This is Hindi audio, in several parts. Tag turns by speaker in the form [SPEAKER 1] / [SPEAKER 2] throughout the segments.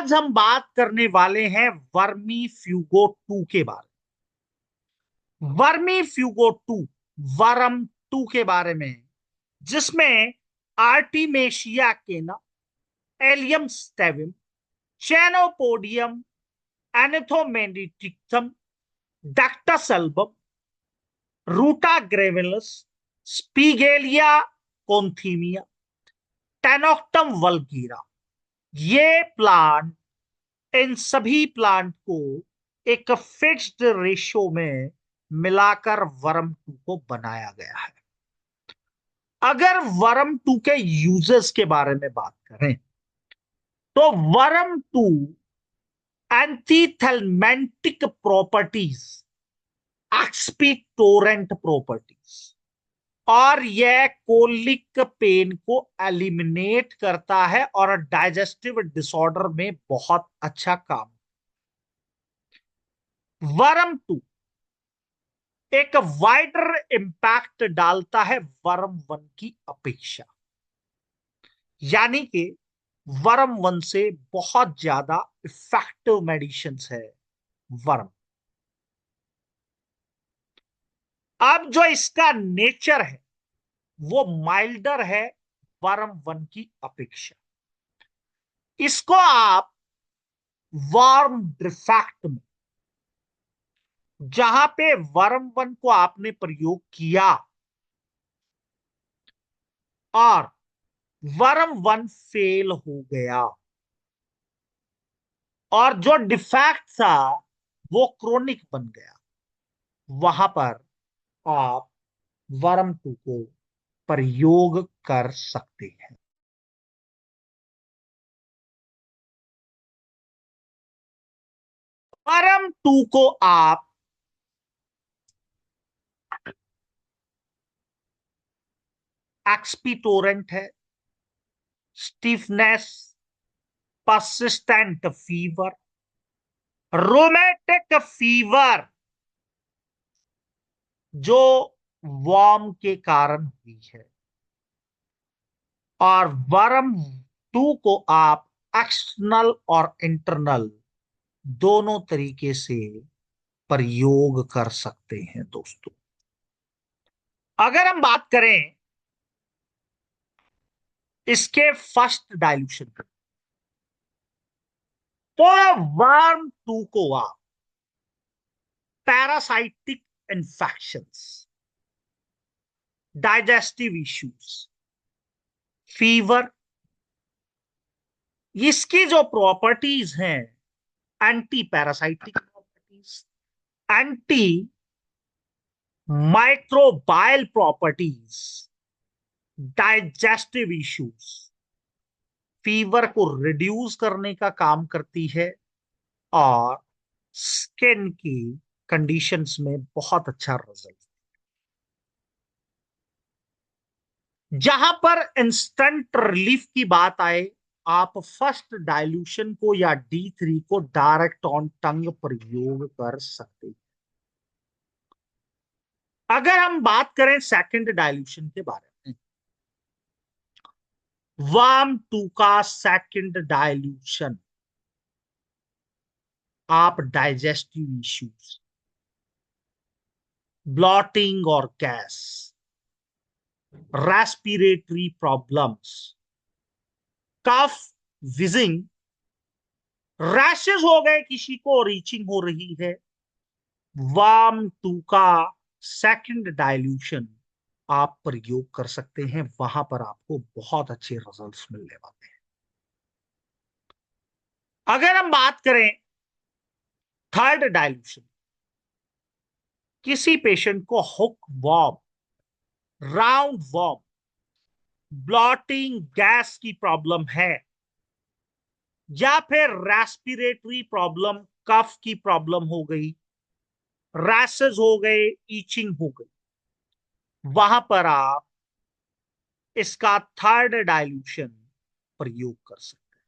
[SPEAKER 1] आज हम बात करने वाले हैं वर्मी फ्यूगो 2 के बारे में। वर्मी फ्यूगो 2, वर्म 2 के बारे में, जिसमें आर्टिमेशिया केना, एलियम स्टेविम, चेनोपोडियम, एनिथोमेनिटिक्टम, डैक्टस एल्बम, रूटा ग्रेविलस, स्पीगेलिया कोन्थीमिया, टेनोक्टम वल्गीरा, ये प्लांट, इन सभी प्लांट को एक फिक्स्ड रेशियो में मिलाकर वर्म 2 को बनाया गया है। अगर वर्म 2 के यूजेस के बारे में बात करें तो वर्म 2 एंटीथेलमेंटिक प्रॉपर्टीज, एक्सपीटोरेंट प्रॉपर्टीज, और यह कोलिक पेन को एलिमिनेट करता है और डाइजेस्टिव डिसऑर्डर में बहुत अच्छा काम। वर्म 2 एक वाइडर इंपैक्ट डालता है वर्म 1 की अपेक्षा, यानी कि वर्म 1 से बहुत ज्यादा इफेक्टिव मेडिसिन है वर्म। अब जो इसका नेचर है वो माइल्डर है वर्म 1 की अपेक्षा। इसको आप वार्म ड्रिफैक्ट में, जहां पे वर्म 1 को आपने प्रयोग किया और वर्म 1 फेल हो गया और जो डिफैक्ट था वो क्रोनिक बन गया, वहां पर आप वर्म 2 को प्रयोग कर सकते हैं। वर्म 2 को आप एक्सपीटोरेंट है, stiffness, persistent fever, rheumatic fever जो वॉर्म के कारण हुई है, और वर्म 2 को आप एक्सटर्नल और इंटरनल दोनों तरीके से प्रयोग कर सकते हैं दोस्तों। अगर हम बात करें इसके फर्स्ट डाइल्यूशन की, तो वर्म 2 को आप parasitic infections, digestive issues, fever, इसकी जो प्रॉपर्टीज हैं, anti parasitic properties, anti microbial properties, digestive issues, fever को रिड्यूस करने का काम करती है और स्किन की कंडीशंस में बहुत अच्छा रिजल्ट। जहां पर इंस्टेंट रिलीफ की बात आए, आप फर्स्ट डाइल्यूशन को या D3 को डायरेक्ट ऑन टंग प्रयोग कर सकते हैं। अगर हम बात करें सेकंड डाइल्यूशन के बारे में, वर्म 2 का सेकंड डाइल्यूशन आप डाइजेस्टिव इश्यूज, ब्लॉटिंग और गैस, रेस्पिरेटरी प्रॉब्लम्स, कफ, विजिंग, रैशेस हो गए, किसी को रीचिंग हो रही है, वार्म 2 का सेकंड डाइल्यूशन आप प्रयोग कर सकते हैं। वहां पर आपको बहुत अच्छे रिजल्ट्स मिलने वाले हैं। अगर हम बात करें थर्ड डाइल्यूशन, किसी पेशेंट को hook warm, round warm, blotting gas की प्रॉब्लम है, या फिर रेस्पिरेटरी प्रॉब्लम, कफ की प्रॉब्लम हो गई, रैशेस हो गए, ईचिंग हो गई, वहां पर आप इसका थर्ड डाइल्यूशन प्रयोग कर सकते हैं।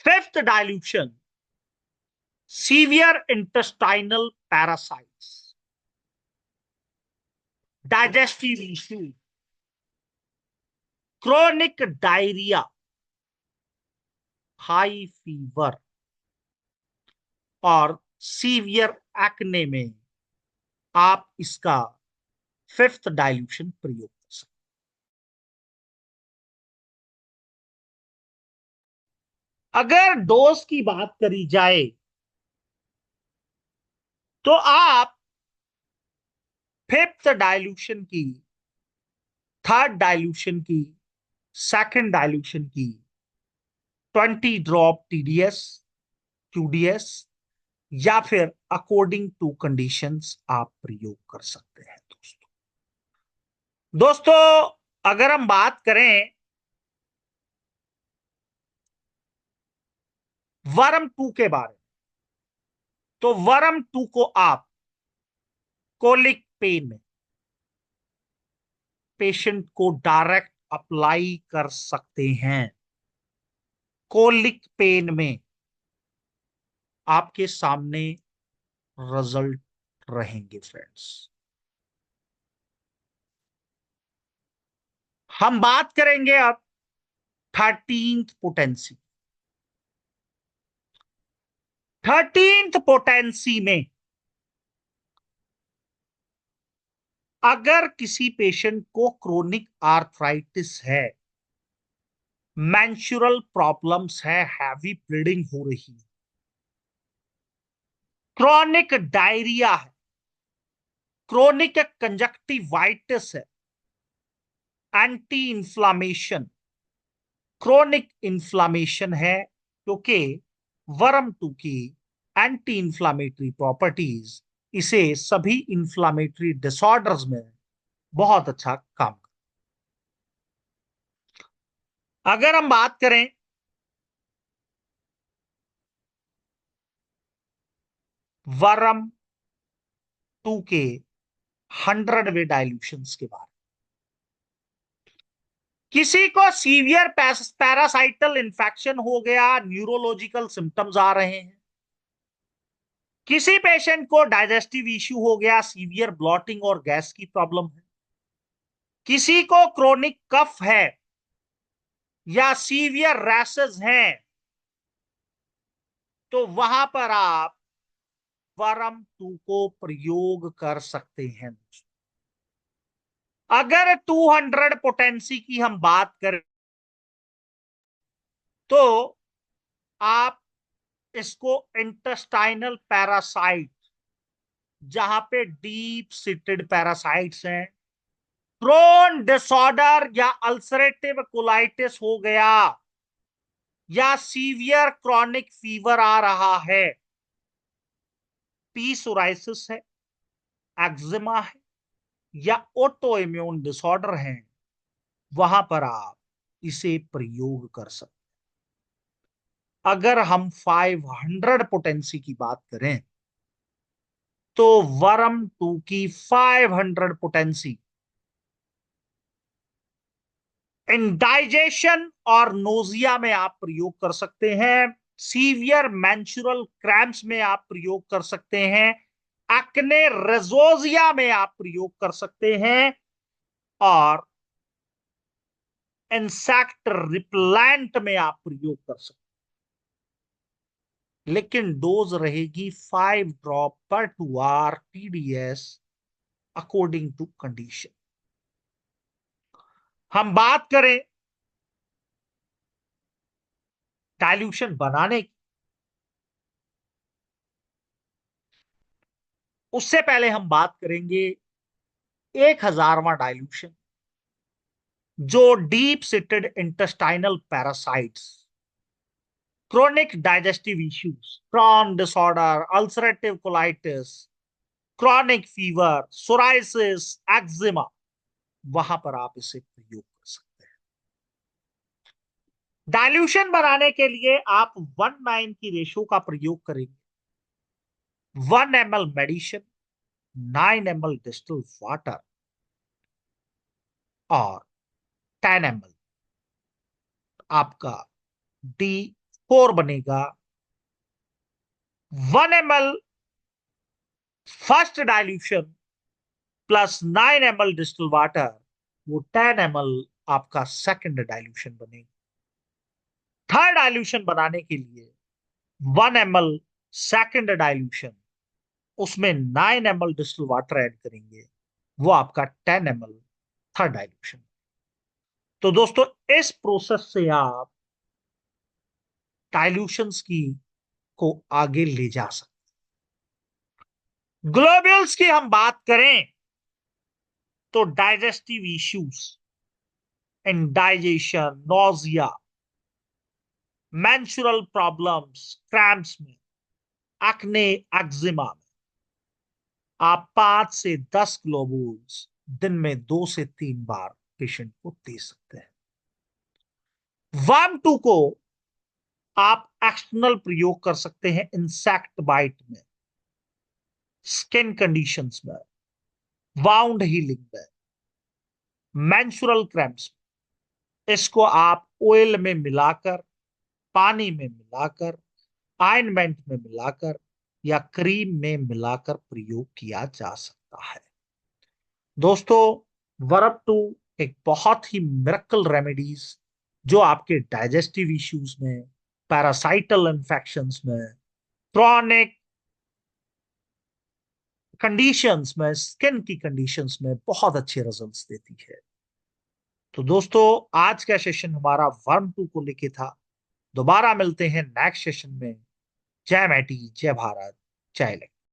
[SPEAKER 1] Fifth dilution, severe intestinal parasites, digestive issue, chronic diarrhoea, high fever और सीवियर एक्ने में आप इसका फिफ्थ डाइल्यूशन प्रयोग कर सकते हैं। अगर डोज की बात करी जाए तो आप फिफ्थ डाइल्यूशन की, थर्ड डाइल्यूशन की, सेकंड डाइल्यूशन की 20 ड्रॉप टीडीएस, क्यूडीएस या फिर अकॉर्डिंग टू कंडीशंस आप प्रयोग कर सकते हैं। दोस्तों दोस्तों अगर हम बात करें वर्म टू के बारे में, तो वर्म टू को आप कोलिक पेन में पेशेंट को डायरेक्ट अप्लाई कर सकते हैं। कोलिक पेन में आपके सामने रिजल्ट रहेंगे फ्रेंड्स। हम बात करेंगे अब 13th पोटेंसी। 13th पोटेंसी में अगर किसी पेशेंट को क्रोनिक आर्थराइटिस है, मेंस्ट्रुअल प्रॉब्लम्स है, हैवी ब्लीडिंग हो रही है, क्रोनिक डायरिया है, क्रोनिक कंजक्टिवाइटिस है, एंटी इंफ्लामेशन, क्रोनिक इंफ्लामेशन है, क्योंकि वर्म टू की एंटी इंफ्लामेटरी प्रॉपर्टीज इसे सभी इंफ्लामेटरी डिसऑर्डर्स में बहुत अच्छा काम करता है। अगर हम बात करें वर्म टू के 100वें डाइल्यूशंस के बारे में, किसी को सीवियर पैरासाइटल इंफेक्शन हो गया, न्यूरोलॉजिकल सिम्टम्स आ रहे हैं, किसी पेशेंट को डाइजेस्टिव इश्यू हो गया, सीवियर ब्लॉटिंग और गैस की प्रॉब्लम है, किसी को क्रोनिक कफ है या सीवियर रैशेस हैं, तो वहां पर आप वर्म टू को प्रयोग कर सकते हैं। अगर 200 पोटेंसी की हम बात करें तो आप इसको इंटेस्टाइनल पैरासाइट, जहां पे डीप सीटेड पैरासाइट्स हैं, क्रोन डिसऑर्डर या अल्सरेटिव कोलाइटिस हो गया, या सीवियर क्रॉनिक फीवर आ रहा है, पी सोराइसिस है, एक्जिमा है या ऑटो इम्यून डिसऑर्डर है, वहां पर आप इसे प्रयोग कर सकते हैं। अगर हम 500 पोटेंसी की बात करें तो वर्म टू की 500 पोटेंसी इंडाइजेशन और नोजिया में आप प्रयोग कर सकते हैं, सीवियर मेंस्ट्रुअल क्रैम्प्स में आप प्रयोग कर सकते हैं, एक्ने रेजोजिया में आप प्रयोग कर सकते हैं, और इंसेक्ट रिप्लेंट में आप प्रयोग कर सकते हैं। लेकिन डोज रहेगी 5 ड्रॉप पर 2 hour TDS, according to condition. हम बात करें डाइल्यूशन बनाने की, उससे पहले हम बात करेंगे 1000वां डाइल्यूशन, जो deep seated intestinal parasites, chronic digestive issues, Crohn disorder, ulcerative colitis, chronic fever, psoriasis, eczema, वहां पर आप इसे प्रयोग कर सकते हैं। डाइल्यूशन बनाने के लिए आप 1:9 की रेशो का प्रयोग करेंगे। 1 ml medicine, 9 ml distil water और 10 ml आपका D4 बनेगा। 1 ml first dilution plus 9 ml distil water, वो 10 ml आपका सेकंड डाइल्यूशन बनेगा। थर्ड डाइल्यूशन बनाने के लिए 1 ml सेकंड डाइल्यूशन, उसमें 9 ml डिस्टिल वाटर ऐड करेंगे, वो आपका 10 ml थर्ड डाइल्यूशन। तो दोस्तों इस प्रोसेस से आप डाइल्यूशंस की को आगे ले जा सकते। ग्लोब्यूल्स की हम बात करें तो digestive issues, indigestion, nausea, menstrual problems, cramps में, एक्ने, एक्जिमा में आप 5 से 10 ग्लोबुल्स दिन में 2 से 3 बार पेशेंट को दे सकते हैं। वर्म 2 को आप एक्सटर्नल प्रयोग कर सकते हैं इंसेक्ट बाइट में, स्किन कंडीशंस में, वाउंड हीलिंग में, मेंस्ट्रुअल क्रैम्प्स में। इसको आप ऑयल में मिलाकर, पानी में मिलाकर, ऑइंटमेंट में मिलाकर या क्रीम में मिलाकर प्रयोग किया जा सकता है। दोस्तों वर्म 2 एक बहुत ही मिरेकल रेमेडीज जो आपके डाइजेस्टिव इश्यूज में, पैरासाइटल इंफेक्शंस में, क्रॉनिक कंडीशंस में, स्किन की कंडीशंस में बहुत अच्छे रिजल्ट्स देती है। तो दोस्तों आज का सेशन हमारा वर्म 2 को लेके था। दोबारा मिलते हैं नेक्स्ट सेशन में। जय मैटी, जय भारत, जय लक्ष्मी।